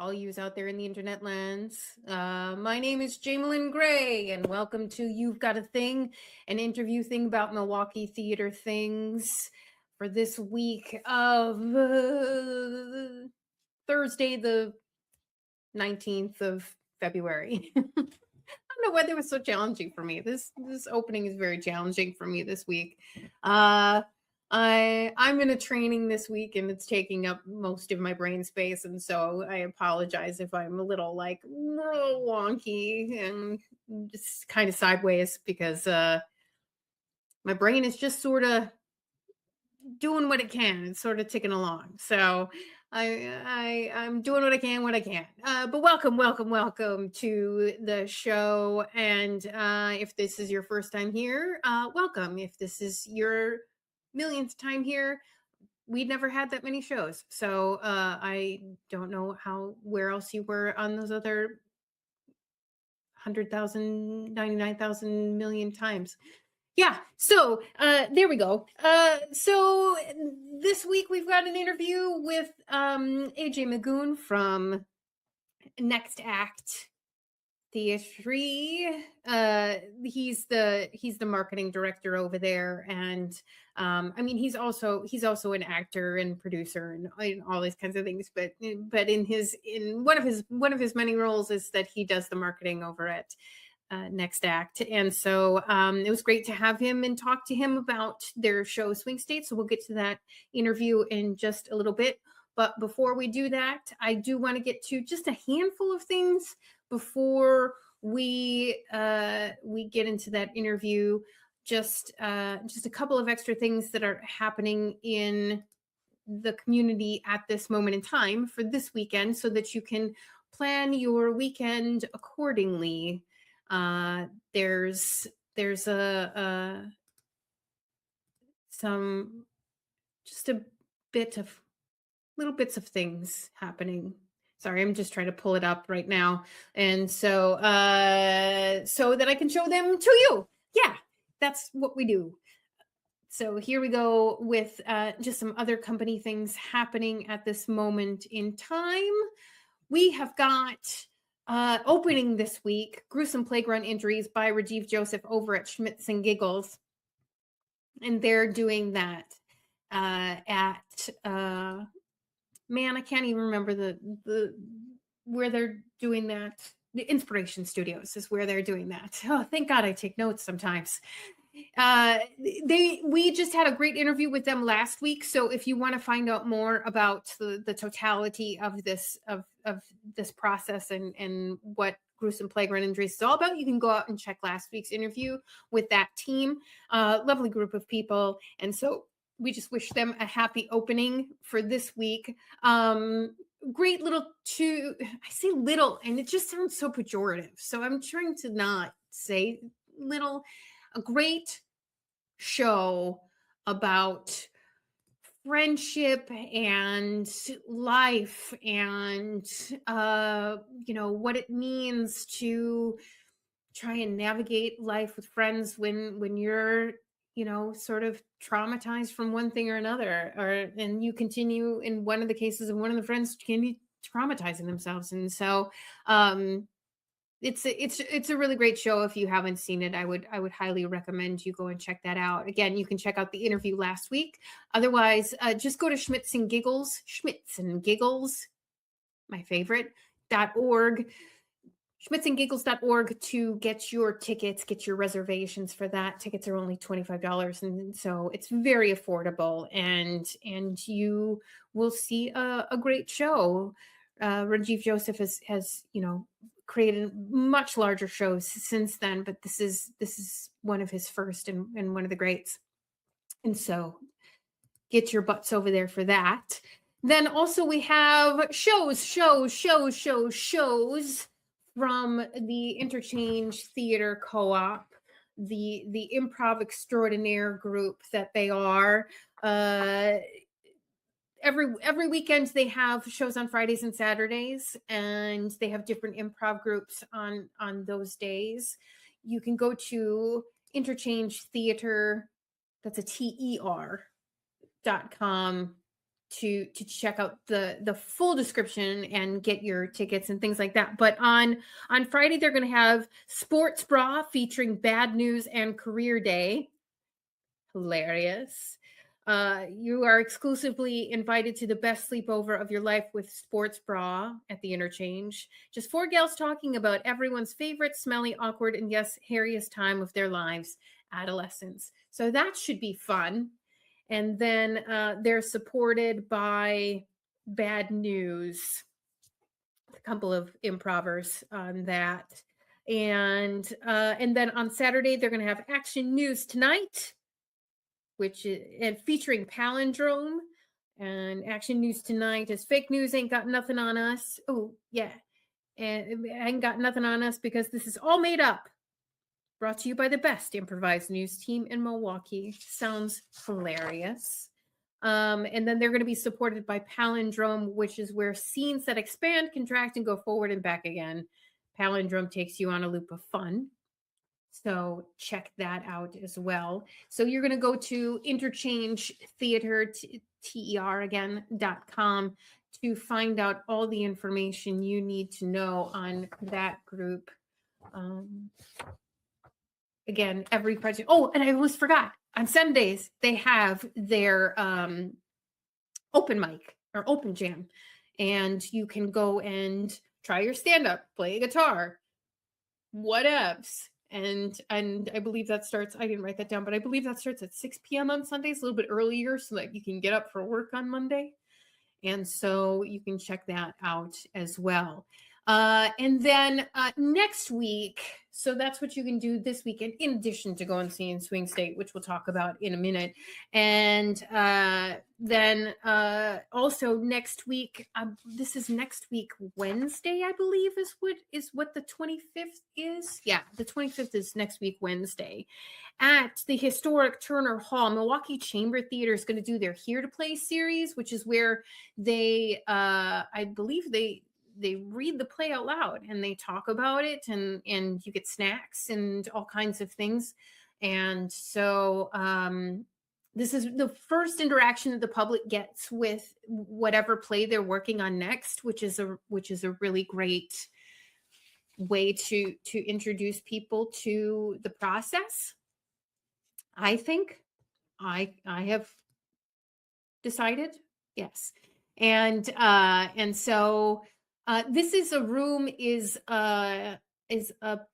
all yous out there in the internet lands. My name is Jaimelyn Gray, and welcome to You've Got a Thing, an interview thing about Milwaukee theater things for this week of Thursday, the 19th of February. I don't know why that was so challenging for me. This opening is very challenging for me this week. I'm in a training this week and it's taking up most of my brain space, and so I apologize if I'm a little wonky and just kind of sideways because my brain is just sort of doing what it can. It's sort of ticking along. So I'm doing what I can when I can. But welcome to the show. And if this is your first time here, welcome. If this is your millionth time here, we never had that many shows. So I don't know where else you were on those other 100,000, 99,000 million times. Yeah, so there we go. So this week we've got an interview with AJ Magoon from Next Act Theatre. He's the marketing director over there, and I mean he's also an actor and producer and all these kinds of things. But in one of his many roles is that he does the marketing over at Next Act. And so it was great to have him and talk to him about their show Swing State. So we'll get to that interview in just a little bit. But before we do that, I do want to get to just a handful of things before we get into that interview. Just a couple of extra things that are happening in the community at this moment in time for this weekend, so that you can plan your weekend accordingly. There's some just a little bits of things happening. Sorry, I'm just trying to pull it up right now, and so that I can show them to you. Yeah, that's what we do. So here we go with just some other company things happening at this moment in time. We have got opening this week, Gruesome Playground Injuries by Rajiv Joseph over at Schmitz and Giggles. And they're doing that at, man, I can't even remember the where they're doing that. The Inspiration Studios is where they're doing that. Oh, thank God I take notes sometimes. We just had a great interview with them last week. So if you want to find out more about the totality of this process and what Gruesome Playground Injuries is all about, you can go out and check last week's interview with that team. Lovely group of people. And so we just wish them a happy opening for this week. Great little I say little, and it just sounds so pejorative. So I'm trying to not say little. A great show about friendship and life and what it means to try and navigate life with friends when you're sort of traumatized from one thing or another, and you continue, in one of the cases of one of the friends, can be traumatizing themselves. And so it's a really great show. If you haven't seen it, I would highly recommend you go and check that out. Again, you can check out the interview last week. Otherwise, just go to Schmitz and Giggles, my favorite, .org, schmitzandgiggles.org to get your tickets, get your reservations for that. Tickets are only $25, and so it's very affordable, and you will see a great show. Rajiv Joseph has created much larger shows since then, but this is one of his first and one of the greats. And so get your butts over there for that. Then also we have shows from the Interchange Theater Co-op, the improv extraordinaire group that they are. Every weekend they have shows on Fridays and Saturdays, and they have different improv groups on those days. You can go to Interchange Theater, that's a TER.com, to check out the full description and get your tickets and things like that. But on Friday, they're going to have Sports Bra featuring Bad News and Career Day. Hilarious. You are exclusively invited to the best sleepover of your life with Sports Bra at the Interchange. Just 4 gals talking about everyone's favorite smelly, awkward, and yes, hairiest time of their lives, adolescence. So that should be fun. And then they're supported by Bad News, a couple of improvers on that. And then on Saturday, they're going to have Action News Tonight, which is and featuring Palindrome. And Action News Tonight is fake news ain't got nothing on us. Oh, yeah. And it ain't got nothing on us because this is all made up. Brought to you by the best improvised news team in Milwaukee. Sounds hilarious. And then they're going to be supported by Palindrome, which is where scenes that expand, contract, and go forward and back again. Palindrome takes you on a loop of fun. So check that out as well. So you're going to go to Interchange Theater, TER again.com to find out all the information you need to know on that group. Again, every project. Oh, and I almost forgot. On Sundays, they have their open mic or open jam. And you can go and try your stand-up, play a guitar, whatevs. And I believe that starts, I didn't write that down, but I believe that starts at 6 p.m. on Sundays, a little bit earlier so that you can get up for work on Monday. And so you can check that out as well. And then next week, so that's what you can do this weekend, in addition to going and seeing Swing State, which we'll talk about in a minute. And then also next week, this is next week, Wednesday, I believe is what the 25th is. Yeah, the 25th is next week, Wednesday, at the historic Turner Hall. Milwaukee Chamber Theater is going to do their Here to Play series, which is where they, I believe they read the play out loud and they talk about it, and you get snacks and all kinds of things. And so this is the first interaction that the public gets with whatever play they're working on next, which is a really great way to introduce people to the process. I think I have decided, yes. And so this is a room is a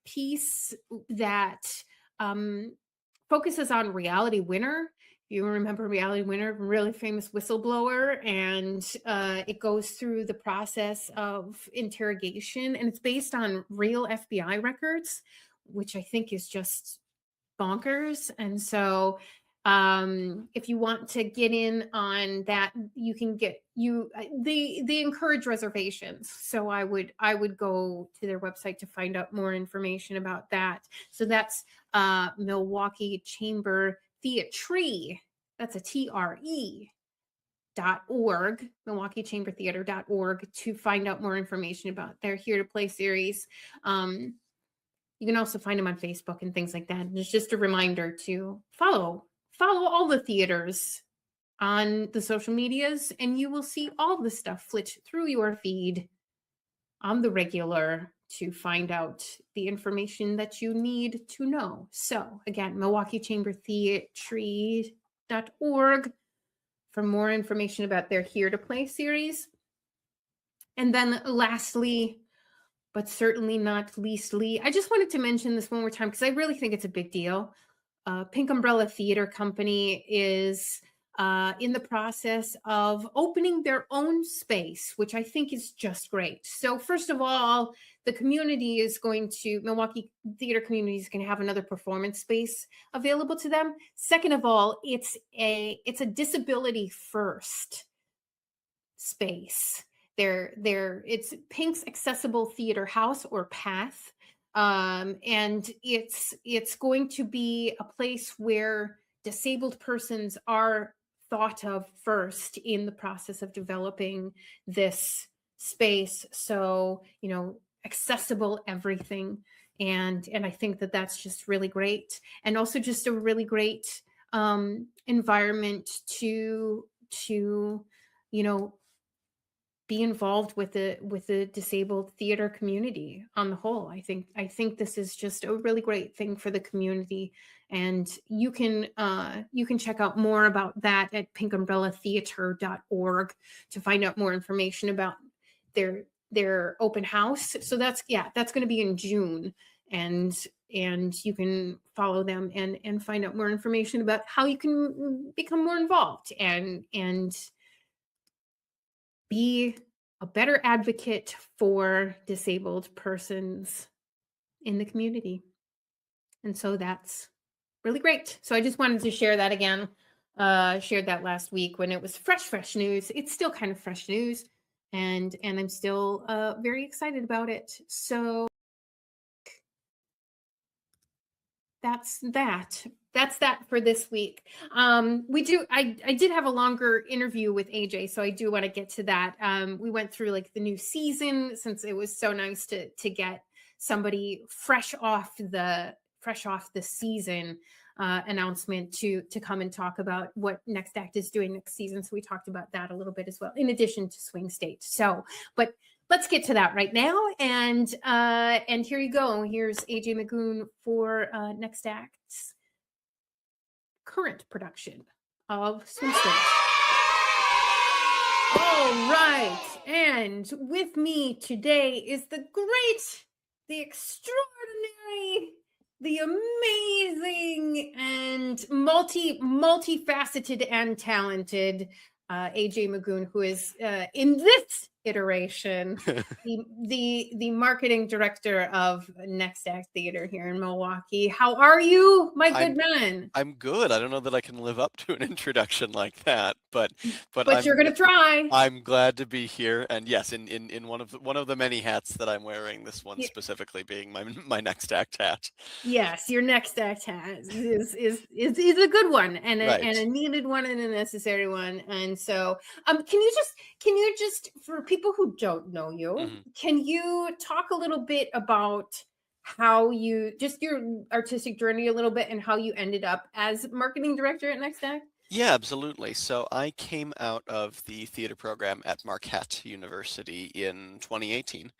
piece that focuses on Reality Winner. You remember Reality Winner, really famous whistleblower, and it goes through the process of interrogation, and it's based on real FBI records, which I think is just bonkers. And so if you want to get in on that, you can get they encourage reservations. So I would go to their website to find out more information about that. So that's Milwaukee Chamber Theatre. That's a TRE.org, MilwaukeeChamberTheater.org, to find out more information about their Here to Play series. You can also find them on Facebook and things like that. And it's just a reminder to follow all the theaters on the social medias, and you will see all the stuff flit through your feed on the regular to find out the information that you need to know. So again, MilwaukeeChamberTheatre.org for more information about their Here to Play series. And then lastly, but certainly not leastly, I just wanted to mention this one more time because I really think it's a big deal. Pink Umbrella Theater Company is in the process of opening their own space, which I think is just great. So first of all, the community is Milwaukee Theater Community is going to have another performance space available to them. Second of all, it's a disability first space. It's Pink's Accessible Theater House, or PATH. And it's going to be a place where disabled persons are thought of first in the process of developing this space. So, accessible everything. And I think that that's just really great. And also just a really great environment to you know, be involved with the disabled theater community on the whole. I think this is just a really great thing for the community, and you can check out more about that at pinkumbrellatheater.org to find out more information about their open house. So that's going to be in June, and you can follow them and find out more information about how you can become more involved and be a better advocate for disabled persons in the community. And so that's really great. So I just wanted to share that again. Shared that last week when it was fresh news. It's still kind of fresh news, and I'm still very excited about it. So that's that for this week. I did have a longer interview with AJ, so I do want to get to that. We went through like the new season, since it was so nice to get somebody fresh off the season announcement to come and talk about what Next Act is doing next season. So we talked about that a little bit as well, in addition to Swing State. So, but let's get to that right now. And here you go. Here's AJ Magoon for Next Act's current production of Swing State. All right. And with me today is the great, the extraordinary, the amazing, and multifaceted and talented AJ Magoon, who is in this iteration the marketing director of Next Act Theater here in Milwaukee. How are you, my good man? I'm good. I don't know that I can live up to an introduction like that, but you're gonna try. I'm glad to be here, and yes, in one of the many hats that I'm wearing, this one specifically being my Next Act hat. Yes, your Next Act hat is a good one, and a needed one, and a necessary one. And so, can you just for people who don't know you, can you talk a little bit about how your artistic journey a little bit, and how you ended up as marketing director at Next Act? Yeah, absolutely. So I came out of the theater program at Marquette University in 2018,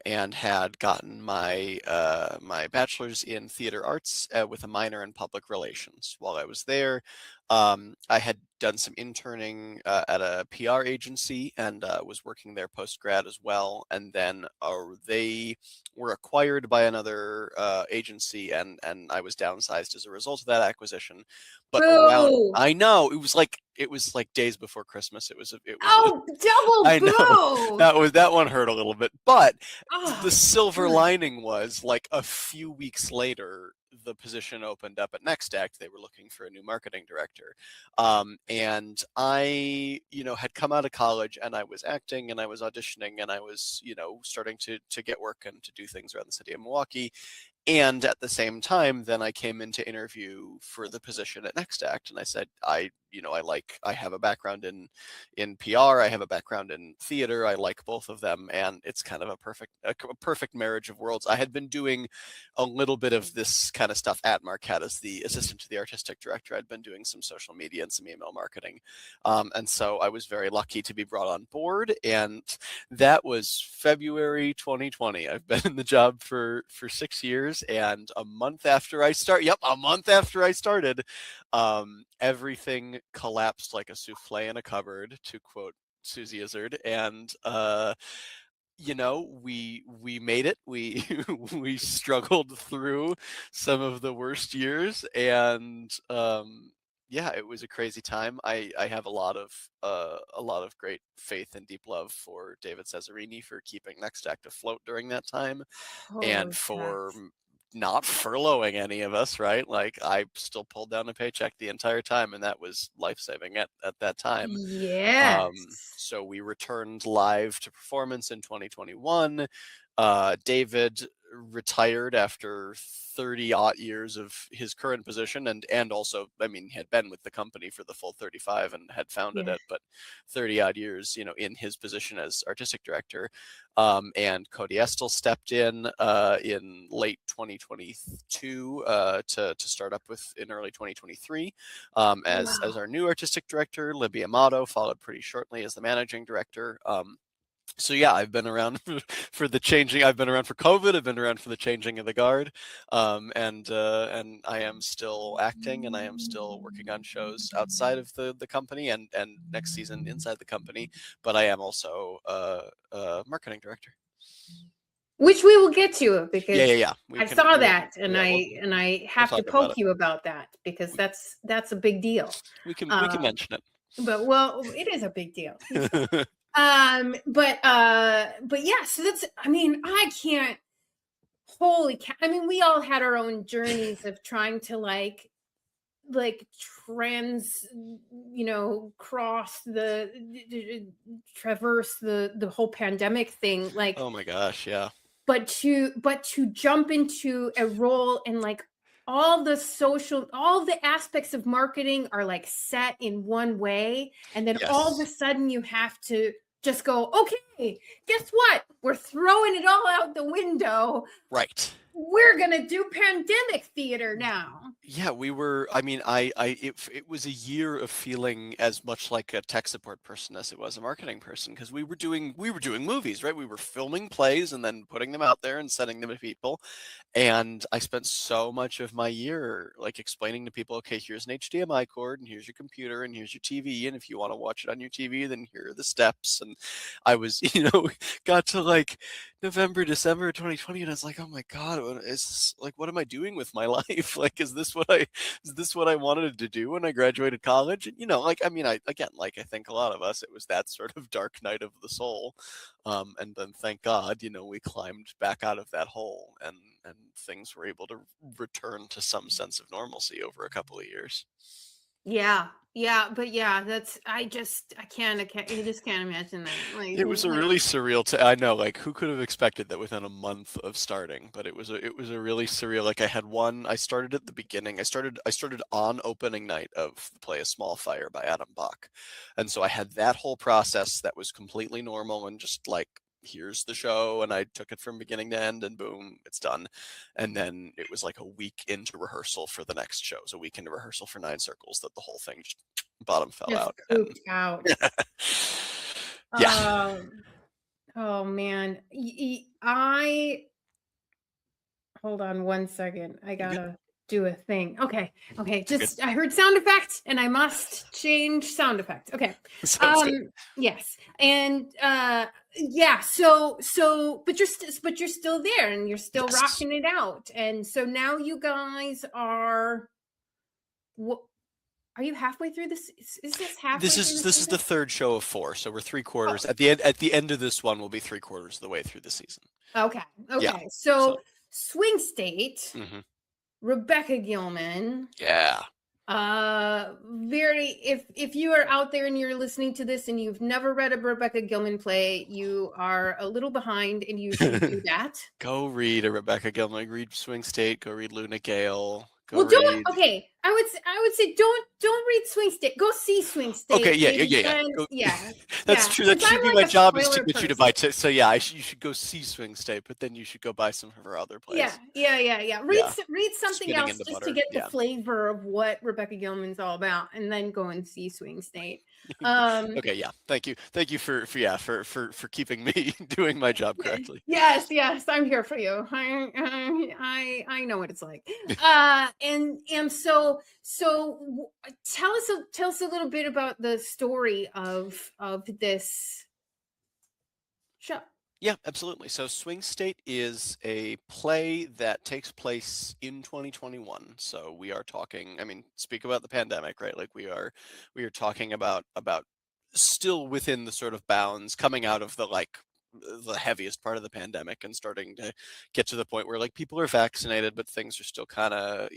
and had gotten my my bachelor's in theater arts with a minor in public relations. While I was there, I had done some interning at a PR agency, and was working there post-grad as well. And then they were acquired by another agency, and I was downsized as a result of that acquisition. But I know, it was like days before Christmas. It was double I boo. know that one hurt a little bit, but the silver lining was, like, a few weeks later, the position opened up at Next Act. They were looking for a new marketing director, and I, had come out of college, and I was acting, and I was auditioning, and I was, starting to get work and to do things around the city of Milwaukee. And at the same time, then I came in to interview for the position at Next Act, and I said, I have a background in PR, I have a background in theater, I like both of them, and it's kind of a perfect marriage of worlds. I had been doing a little bit of this kind of stuff at Marquette as the assistant to the artistic director. I'd been doing some social media and some email marketing, and so I was very lucky to be brought on board, and that was February 2020. I've been in the job for 6 years, and a month after I started, everything collapsed like a souffle in a cupboard, to quote Susie Izzard, and we made it. We we struggled through some of the worst years, and yeah, it was a crazy time. I have a lot of great faith and deep love for David Cesarini for keeping Next Act afloat during that time, and for not furloughing any of us, right? Like, I still pulled down a paycheck the entire time, and that was life-saving at that time. Yes. So we returned live to performance in 2021. David retired after 30 odd years of his current position, and also, I mean, had been with the company for the full 35 and had founded Yeah. it, but 30 odd years, in his position as artistic director. And Cody Estel stepped in late 2022 to start up with in early 2023 as Wow. our new artistic director. Libby Amato followed pretty shortly as the managing director. So yeah, I've been around for the changing. I've been around for COVID. I've been around for the changing of the guard, and I am still acting, and I am still working on shows outside of the company, and next season inside the company. But I am also a marketing director. Which we will get to, because Yeah. I saw that, and yeah, I have to talk about poke it. you about that, because that's a big deal. We can mention it. But it is a big deal. But yeah, so that's, I mean, I can't, holy cow. I mean, we all had our own journeys of trying to like traverse the whole pandemic thing, like, Oh my gosh, yeah. but to jump into a role, and like all the aspects of marketing are like set in one way, and then all of a Yes. sudden you have to just go, okay, guess what? We're throwing it all out the window. Right. We're gonna do pandemic theater now. Yeah, we were. I mean, it was a year of feeling as much like a tech support person as it was a marketing person, because we were doing movies, right? We were filming plays and then putting them out there and sending them to people. And I spent so much of my year like explaining to people, okay, here's an HDMI cord, and here's your computer, and here's your TV, and if you want to watch it on your TV, then here are the steps. And I was, got to like November, December 2020, and I was like, oh my God, what am I doing with my life? Like, is this what I wanted to do when I graduated college? And, I mean, I think a lot of us, it was that sort of dark night of the soul. And then thank God, we climbed back out of that hole, and things were able to return to some sense of normalcy over a couple of years. Yeah, but yeah, that's, I just can't imagine that. Like, it was a really surreal. I know, like, who could have expected that within a month of starting? But it was a really surreal. Like, I started at the beginning. I started on opening night of the play A Small Fire by Adam Bach, and so I had that whole process that was completely normal and just like, here's the show, and I took it from beginning to end, and boom, it's done. And then it was like a week into rehearsal for the next show. So a week into rehearsal for Nine Circles, that the whole thing just bottom fell just out. pooped out. Yeah. Oh man, hold on one second. I gotta do a thing. Okay. Just, I heard sound effects, and I must change sound effects. Okay. Sounds good. Yes. And yeah. So, but you're still there, and you're still rocking it out. And so now you guys are. Are you halfway through this? Is this halfway? This is the third show of 4, so we're 3/4. At the end of this one, we'll be 3/4 of the way through the season. Okay. Yeah. So Swing State, mm-hmm. Rebecca Gilman. Yeah. If you are out there and you're listening to this and you've never read a Rebecca Gilman play, you are a little behind, and you should do that. Go read a Rebecca Gilman. Read Swing State. Go read Luna Gale. Okay. I would say don't read Swing State. Go see Swing State. Okay, yeah. That's true. That should be my job, is to get you to buy it. So yeah, you should go see Swing State, but then you should go buy some of her other plays. Yeah. Read something else just to get the Yeah. flavor of what Rebecca Gilman's all about, and then go and see Swing State. Okay, yeah. Thank you for keeping me doing my job correctly. Yes, I'm here for you. I know what it's like. And so tell us a little bit about the story of this show. Yeah, absolutely. So Swing State is a play that takes place in 2021. So we are talking, I mean, speak about the pandemic, right? Like we are talking about still within the sort of bounds, coming out of the heaviest part of the pandemic and starting to get to the point where like people are vaccinated, but things are still kind of,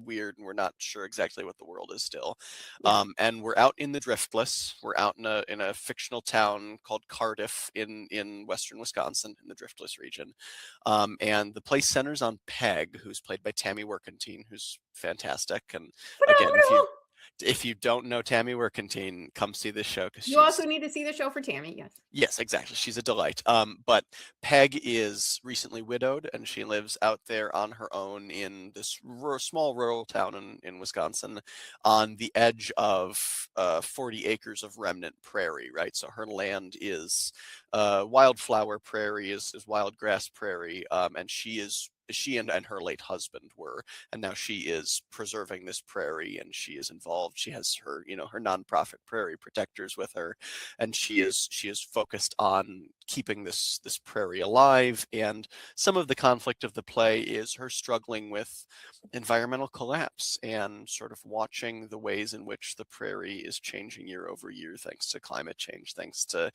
weird, and we're not sure exactly what the world is still. Yeah. And we're out in the Driftless. We're out in a fictional town called Cardiff in western Wisconsin in the Driftless region. And the place centers on Peg, who's played by Tammy Workentine, who's fantastic. And again, if you don't know Tammy Workentine, come see this show, because you also need to see the show for Tammy. Yes, exactly. She's a delight. But Peg is recently widowed, and she lives out there on her own in this small rural town in Wisconsin, on the edge of 40 acres of remnant prairie, right? So her land is wildflower prairie, is wild grass prairie, and she and her late husband were, and now she is preserving this prairie, and she is involved. She has her, her nonprofit Prairie Protectors with her, and she is focused on keeping this prairie alive. And some of the conflict of the play is her struggling with environmental collapse and sort of watching the ways in which the prairie is changing year over year, thanks to climate change, thanks to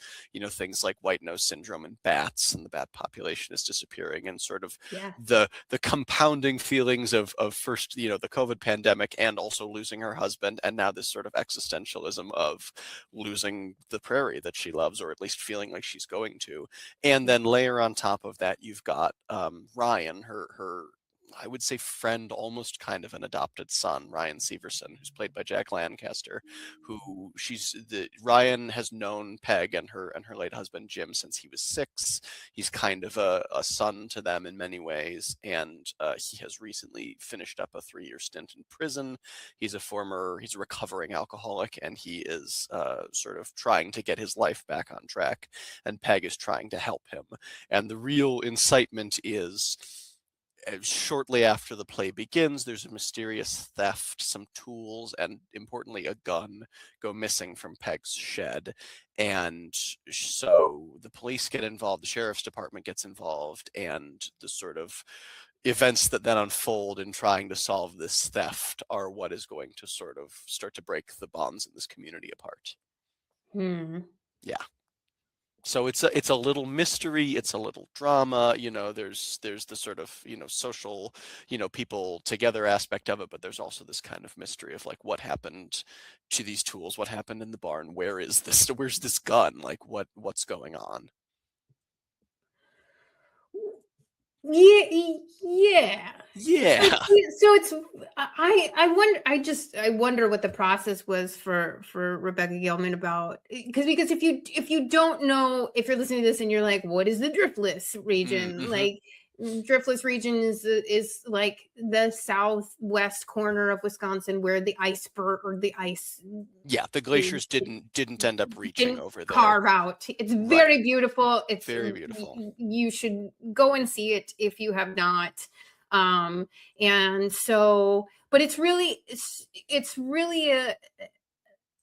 things like white nose syndrome and bats, and the bat population is disappearing, and sort of the compounding feelings of first the COVID pandemic, and also losing her husband, and now this sort of existentialism of losing the prairie that she loves, or at least feeling like she's going to. And then layer on top of that, you've got Ryan, her I would say friend, almost kind of an adopted son, Ryan Severson, who's played by Jack Lancaster, who Ryan has known Peg and her late husband Jim since he was 6. He's kind of a son to them in many ways, and he has recently finished up a 3-year stint in prison. He's a recovering alcoholic, and he is sort of trying to get his life back on track, and Peg is trying to help him. And the real incitement is, shortly after the play begins, there's a mysterious theft. Some tools, and importantly a gun, go missing from Peg's shed. And so the police get involved, the sheriff's department gets involved, and the sort of events that then unfold in trying to solve this theft are what is going to sort of start to break the bonds in this community apart. Yeah. So it's a little mystery, it's a little drama, there's the sort of, social, people together aspect of it, but there's also this kind of mystery of like, what happened to these tools, what happened in the barn, where's this gun, like what's going on? Yeah. So it's I wonder what the process was for Rebecca Gilman about, because if you don't know, if you're listening to this and you're like, what is the Driftless region? Like, Driftless region is like the southwest corner of Wisconsin, where the the glaciers didn't end up reaching over there, carve out. It's very beautiful. It's very beautiful. You should go and see it if you have not. And so, but it's really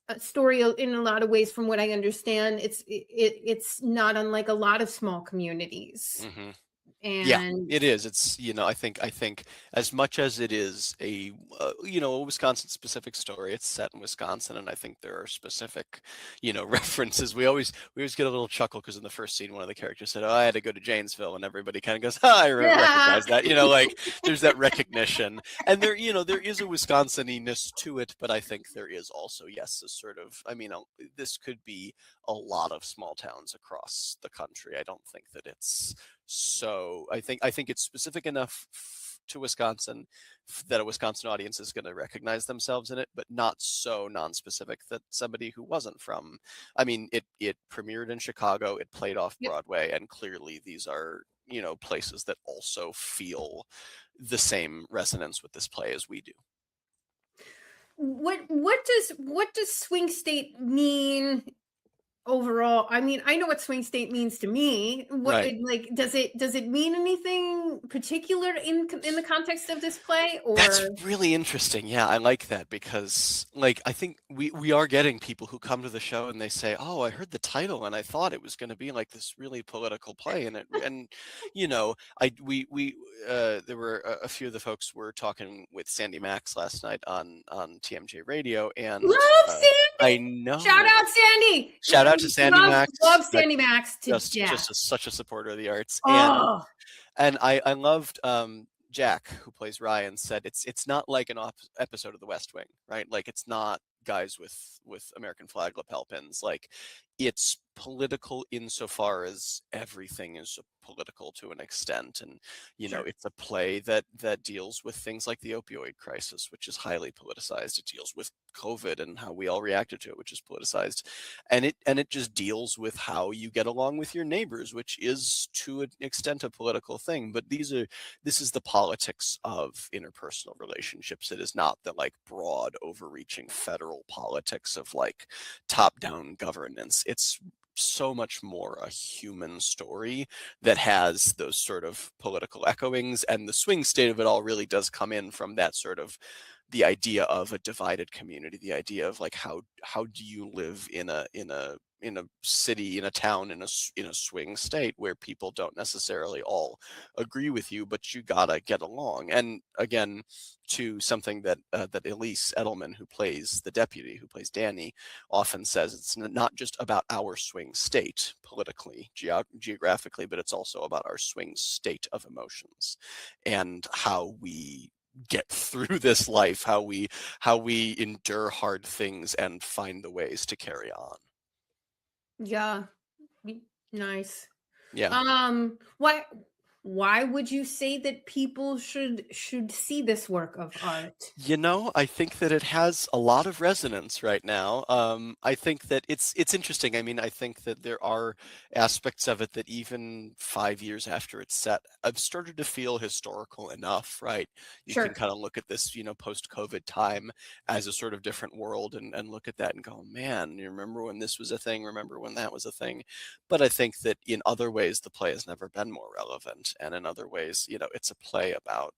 a story in a lot of ways, from what I understand. It's not unlike a lot of small communities. And it is. It's, I think as much as it is a Wisconsin specific story, it's set in Wisconsin, and I think there are specific references. We always get a little chuckle because in the first scene one of the characters said, "Oh, I had to go to Janesville," and everybody kind of goes, I recognize that. Like, there's that recognition, and there is a Wisconsininess to it, but I think there is also, yes, a sort of, this could be a lot of small towns across the country. I don't think that it's so. I think it's specific enough to Wisconsin that a Wisconsin audience is going to recognize themselves in it, but not so non-specific that somebody who wasn't from, it premiered in Chicago, it played off Broadway, and clearly these are, places that also feel the same resonance with this play as we do. What does swing state mean overall? I know what swing state means to me. Does it mean anything particular in the context of this play? Or that's really interesting. Yeah, I like that, because I think we are getting people who come to the show and they say, "Oh, I heard the title and I thought it was going to be like this really political play," and there were a few of the folks were talking with Sandy Max last night on TMJ Radio, and love Sandy. I know. Shout out Sandy. Shout out to Sandy Max. Love Sandy Max to just such a supporter of the arts. Oh. And I loved Jack, who plays Ryan, said it's not like an episode of The West Wing, right? Like it's not guys with American flag lapel pins. Like it's political insofar as everything is political to an extent, and Sure. it's a play that deals with things like the opioid crisis, which is highly politicized. It deals with COVID and how we all reacted to it, which is politicized, and it just deals with how you get along with your neighbors, which is to an extent a political thing. But this is the politics of interpersonal relationships. It is not the like broad overreaching federal politics of like top down governance. It's so much more a human story that has those sort of political echoings, and the swing state of it all really does come in from that sort of the idea of a divided community, the idea of like how do you live in a city, in a town, in a swing state where people don't necessarily all agree with you, but you gotta get along. And again, to something that that Elise Edelman, who plays the deputy, who plays Danny, often says, it's not just about our swing state politically, geographically, but it's also about our swing state of emotions and how we get through this life, how we endure hard things and find the ways to carry on. Yeah. Nice. Yeah. Why would you say that people should see this work of art? I think that it has a lot of resonance right now. I think that it's interesting. I mean, I think that there are aspects of it that even 5 years after it's set, I've started to feel historical enough, right? You Sure. can kind of look at this, post-COVID time as a sort of different world and look at that and go, man, you remember when this was a thing? Remember when that was a thing? But I think that in other ways, the play has never been more relevant. And in other ways, it's a play about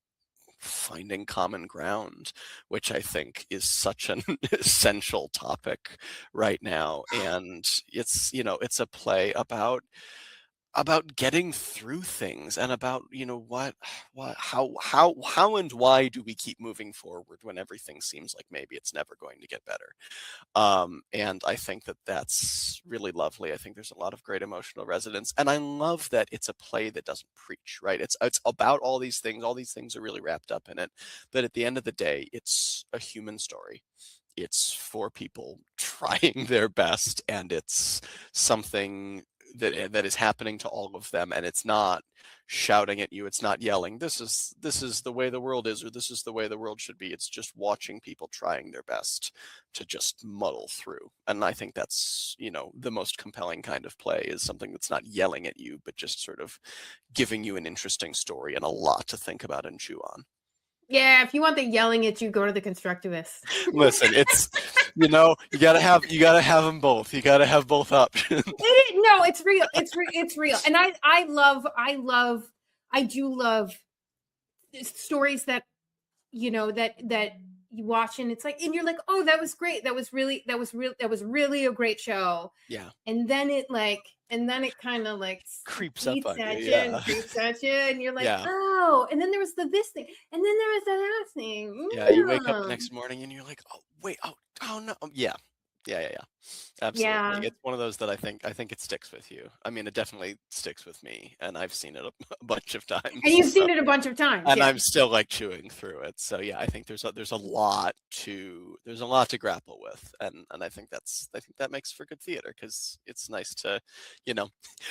finding common ground, which I think is such an essential topic right now. And it's a play about getting through things and about how and why do we keep moving forward when everything seems like maybe it's never going to get better. And I think that that's really lovely. I think there's a lot of great emotional resonance, and I love that it's a play that doesn't preach, right? It's about all these things. All these things are really wrapped up in it, but at the end of the day, it's a human story. It's for people trying their best, and it's something that is happening to all of them, and it's not shouting at you, it's not yelling, this is the way the world is, or this is the way the world should be. It's just watching people trying their best to just muddle through. And I think that's the most compelling kind of play, is something that's not yelling at you, but just sort of giving you an interesting story and a lot to think about and chew on. Yeah, if you want the yelling at you, go to the constructivists. Listen, it's you gotta have them both. You gotta have both options. No, it's real. It's real. And I do love stories that that you watch and it's like, and you're like, oh, that was great. That was really a great show. Yeah. And then it kind of like creeps up on you, and creeps at you, and you're like, oh, and then there was this thing, and then there was that thing. Yeah, you wake up the next morning and you're like, oh wait, oh no, yeah. Absolutely. Yeah. It's one of those that I think it sticks with you. I mean, it definitely sticks with me, and I've seen it a bunch of times. And you've seen it a bunch of times, and I'm still like chewing through it. So yeah, I think there's a lot to grapple with, and I think that makes for good theater, because it's nice to,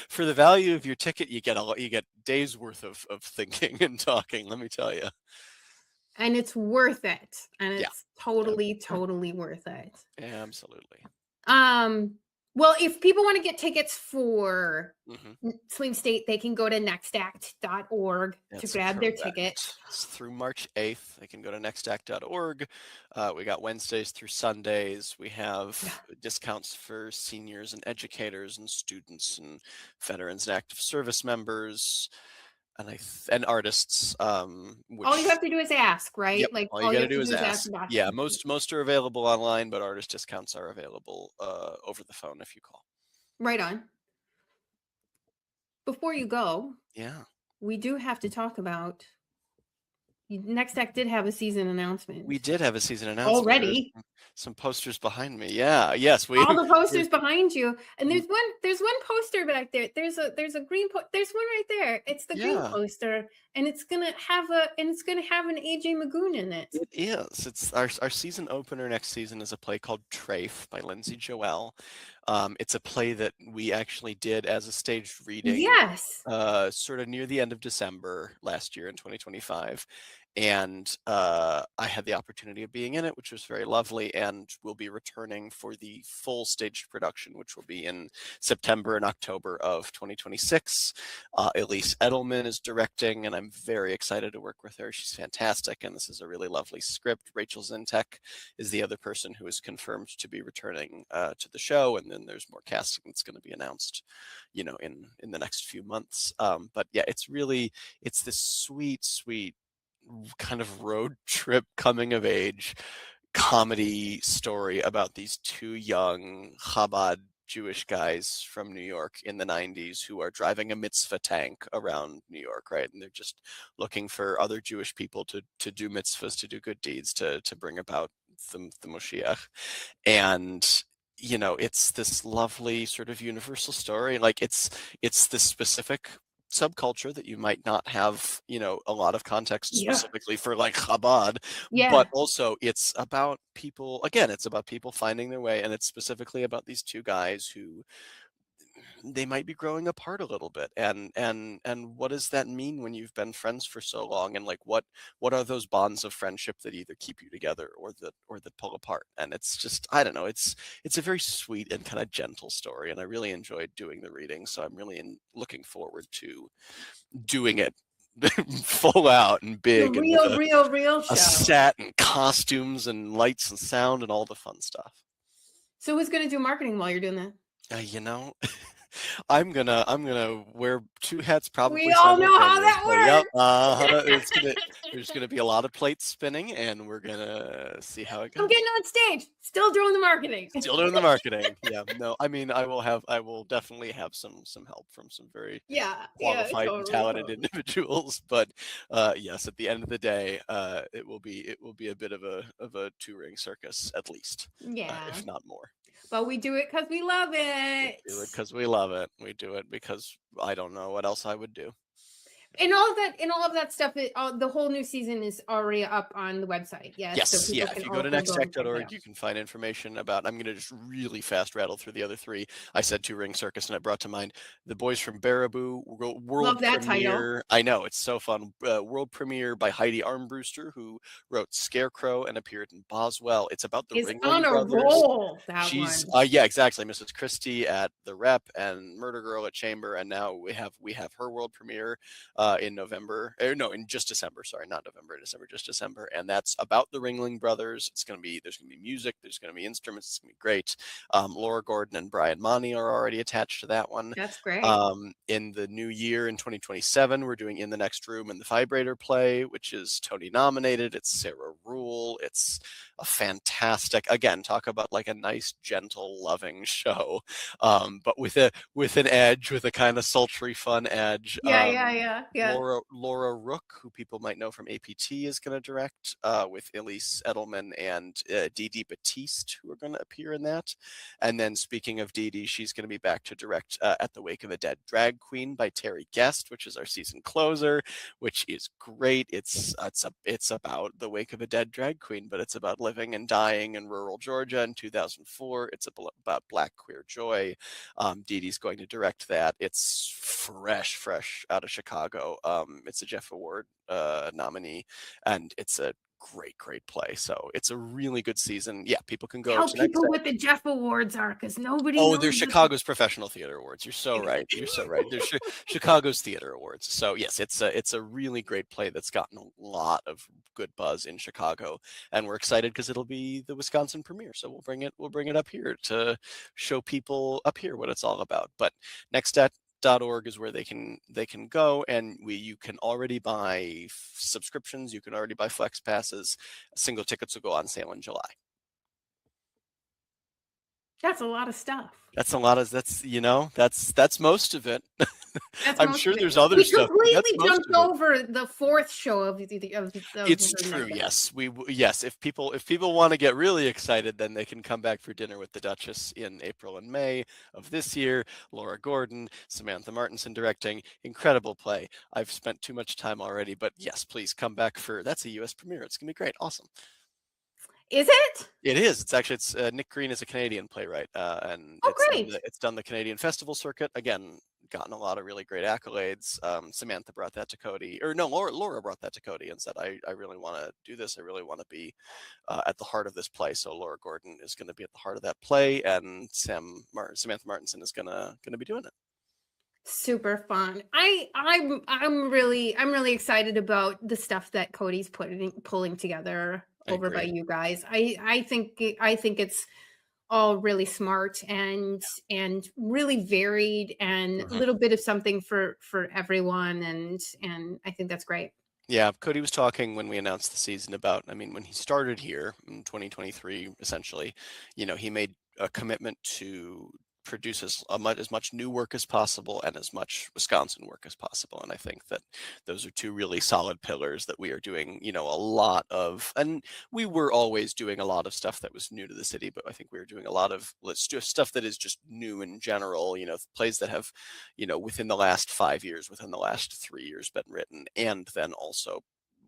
for the value of your ticket, you get days worth of thinking and talking. Let me tell you. And it's worth it. And it's totally worth it. Yeah, absolutely. Well, if people want to get tickets for Swing State, they can go to nextact.org to grab their ticket. It's through March 8th. They can go to nextact.org. We got Wednesdays through Sundays. We have discounts for seniors and educators and students and veterans and active service members. And artists. All you have to do is ask, right? Yep, like all you got to do is ask. Yeah, most are available online, but artist discounts are available over the phone if you call. Right on. Before you go, we do have to talk about. Next Act did have a season announcement. We did have a season announcement already. Some posters behind me. Yeah. Yes. All the posters behind you, and there's one poster back there. There's a green. There's one right there. It's the green poster, and it's gonna have an AJ Magoon in it. It is. It's our season opener next season is a play called Trafe by Lindsay Joel. It's a play that we actually did as a staged reading, Yes. sort of near the end of December last year in 2025. And I had the opportunity of being in it, which was very lovely, and we'll be returning for the full staged production, which will be in September and October of 2026. Elise Edelman is directing, and I'm very excited to work with her. She's fantastic, and this is a really lovely script. Rachel Zintek is the other person who is confirmed to be returning to the show, and then there's more casting that's going to be announced, in the next few months. But yeah, it's this sweet kind of road trip coming of age comedy story about these two young Chabad Jewish guys from New York in the 90s who are driving a mitzvah tank around New York, right? And they're just looking for other Jewish people to do mitzvahs, to do good deeds, to bring about the Moshiach. And it's this lovely sort of universal story. Like it's this specific subculture that you might not have, a lot of context specifically for like Chabad, but also it's about people, again, it's about people finding their way, and it's specifically about these two guys who they might be growing apart a little bit, and what does that mean when you've been friends for so long, and like what are those bonds of friendship that either keep you together or that pull apart. And it's just, I don't know, it's a very sweet and kind of gentle story, and I really enjoyed doing the reading, so I'm really looking forward to doing it full out and big, the and real show. A set and costumes and lights and sound and all the fun stuff. So who's going to do marketing while you're doing that? I'm gonna wear two hats probably. We all know how that works. Yep. There's gonna be a lot of plates spinning, and we're gonna see how it goes. I'm getting on stage, still doing the marketing. Yeah. No, I mean, I will definitely have some help from some very qualified and talented individuals. But yes, at the end of the day, it will be a bit of a two-ring circus at least. If not more. But we do it because we love it. We do it because we love it. We do it because I don't know what else I would do. And all of that stuff, the whole new season is already up on the website. Yes. So if you go to nextact.org, you can find information about. I'm going to just really fast rattle through the other three. I said two-ring circus, and it brought to mind the boys from Baraboo world Love that premiere. Title. I know, it's so fun. World premiere by Heidi Armbruster, who wrote Scarecrow and appeared in Boswell. It's about the Ringling Brothers. Roll, She's yeah, exactly. Mrs. Christie at the Rep and Murder Girl at Chamber, and now we have her world premiere in November. In just December. Sorry, not November, December, just December. And that's about the Ringling Brothers. There's gonna be music, there's gonna be instruments, it's gonna be great. Laura Gordon and Brian Monty are already attached to that one. That's great. In the new year in 2027, we're doing In the Next Room and the Vibrator play, which is Tony nominated. It's Sarah Rule. It's a fantastic, again, talk about like a nice, gentle, loving show, but with an edge, with a kind of sultry, fun edge. Yeah. Laura Rook, who people might know from APT, is going to direct, with Elise Edelman and Dee Batiste, who are going to appear in that. And then speaking of Dee, she's going to be back to direct At the Wake of a Dead Drag Queen by Terry Guest, which is our season closer, which is great. It's about the wake of a dead drag queen, but it's about living and dying in rural Georgia in 2004. It's about Black queer joy. Dee Dee's going to direct that. It's fresh out of Chicago. It's a Jeff Award nominee, and it's a great play. So it's a really good season. Yeah, people can go. Tell people what the Jeff Awards are, because nobody. They're Chicago's Professional Theater Awards. You're so right. They're Chicago's Theater Awards. So yes, it's a really great play that's gotten a lot of good buzz in Chicago, and we're excited because it'll be the Wisconsin premiere. So we'll bring it up here to show people up here what it's all about. But nextact.org is where they can go, and you can already buy subscriptions, you can already buy flex passes. Single tickets will go on sale in July. That's a lot of stuff. That's most of it. That's I'm most sure of it. there's other We stuff, but that's completely most jumped of it. over the fourth show of It's the true. night. Yes, yes. If people want to get really excited, then they can come back for dinner with the Duchess in April and May of this year. Laura Gordon, Samantha Martinson directing, incredible play. I've spent too much time already, but yes, please come back for that's a U.S. premiere. It's gonna be great. Awesome. Is it? It is. It's actually Nick Green is a Canadian playwright, and Oh, great. it's done the Canadian festival circuit. Again, gotten a lot of really great accolades. Samantha brought that to Cody, or no, Laura brought that to Cody and said, "I really want to do this. I really want to be at the heart of this play." So Laura Gordon is going to be at the heart of that play, and Samantha Martinson is gonna be doing it. Super fun. I'm really excited about the stuff that Cody's pulling together over by you guys. I think it's all really smart and really varied and a little bit of something for everyone, and I think that's great. Yeah, Cody was talking when we announced the season about, I mean, when he started here in 2023, essentially, he made a commitment to produce as much new work as possible and as much Wisconsin work as possible. And I think that those are two really solid pillars that we are doing, a lot of, and we were always doing a lot of stuff that was new to the city, but I think we were doing a lot of, let's do stuff that is just new in general, plays that have, within the last 5 years, within the last 3 years been written, and then also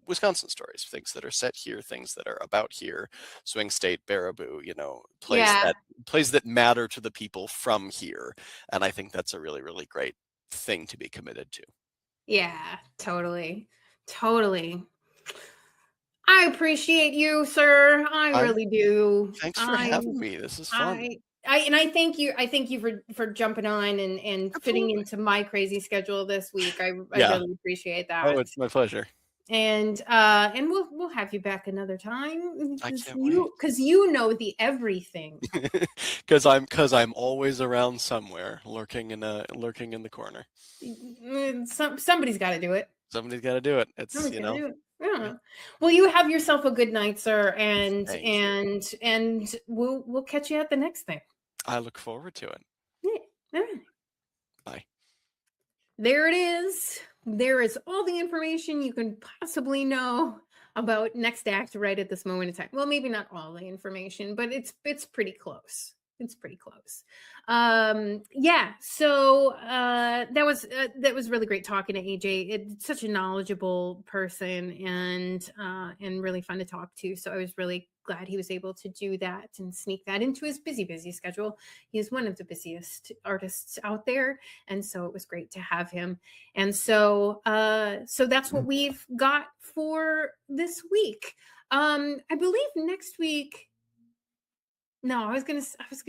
Wisconsin stories, things that are set here, things that are about here, Swing State, Baraboo, plays that matter to the people from here. And I think that's a really, really great thing to be committed to. Yeah, totally. I appreciate you, sir. I really do. Thanks for having me. This is fun. I thank you. I thank you for jumping on and Absolutely. fitting into my crazy schedule this week. I really appreciate that. Oh, it's my pleasure. And we'll have you back another time. I can't wait. Because you know the everything. Because I'm always around somewhere, lurking in the corner. Somebody's got to do it. Somebody's got to do it. It's Somebody's got to do it. Yeah. Well, you have yourself a good night, sir, and we'll catch you at the next thing. I look forward to it. Yeah. All right. Bye. There it is. There is all the information you can possibly know about Next Act right at this moment in time. Well, maybe not all the information, but it's pretty close. It's pretty close. Yeah. So that was really great talking to AJ. It's such a knowledgeable person and really fun to talk to. So I was really glad he was able to do that and sneak that into his busy schedule. He is one of the busiest artists out there, and so it was great to have him. And so that's what we've got for this week. I believe next week. No, I was gonna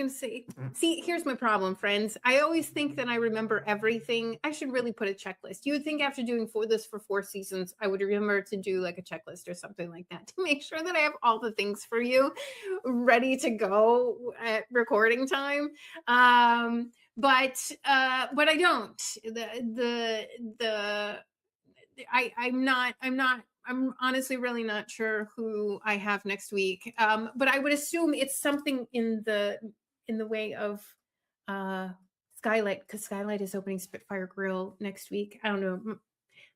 say. See, here's my problem, friends. I always think that I remember everything. I should really put a checklist. You would think after doing this for 4 seasons, I would remember to do like a checklist or something like that to make sure that I have all the things for you ready to go at recording time. But I don't. I'm honestly really not sure who I have next week. But I would assume it's something in the way of Skylight, because Skylight is opening Spitfire Grill next week. I don't know.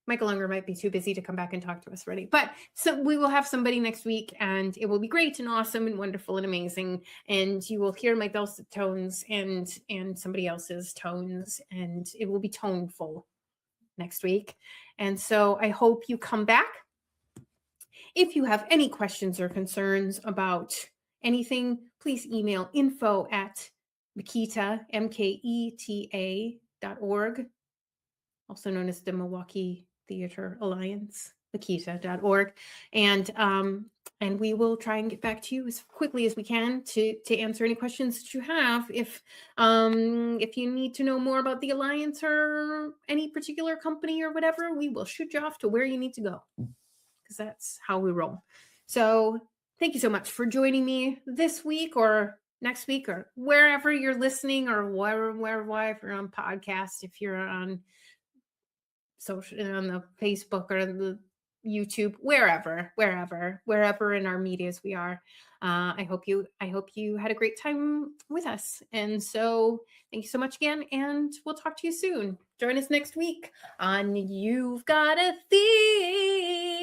Michael Unger might be too busy to come back and talk to us already. But so we will have somebody next week, and it will be great and awesome and wonderful and amazing. And you will hear my dulcet tones and somebody else's tones, and it will be toneful next week. And so I hope you come back. If you have any questions or concerns about anything, please email info@Maketa, MKETA.org, also known as the Milwaukee Theatre Alliance, Maketa.org. And we will try and get back to you as quickly as we can to answer any questions that you have. If you need to know more about the Alliance or any particular company or whatever, we will shoot you off to where you need to go, because that's how we roll. So thank you so much for joining me this week or next week or wherever you're listening, or wherever if you're on podcast, if you're on social, on the Facebook or the YouTube, wherever in our medias we are. I hope you had a great time with us. And so thank you so much again, and we'll talk to you soon. Join us next week on You've Got a Theme.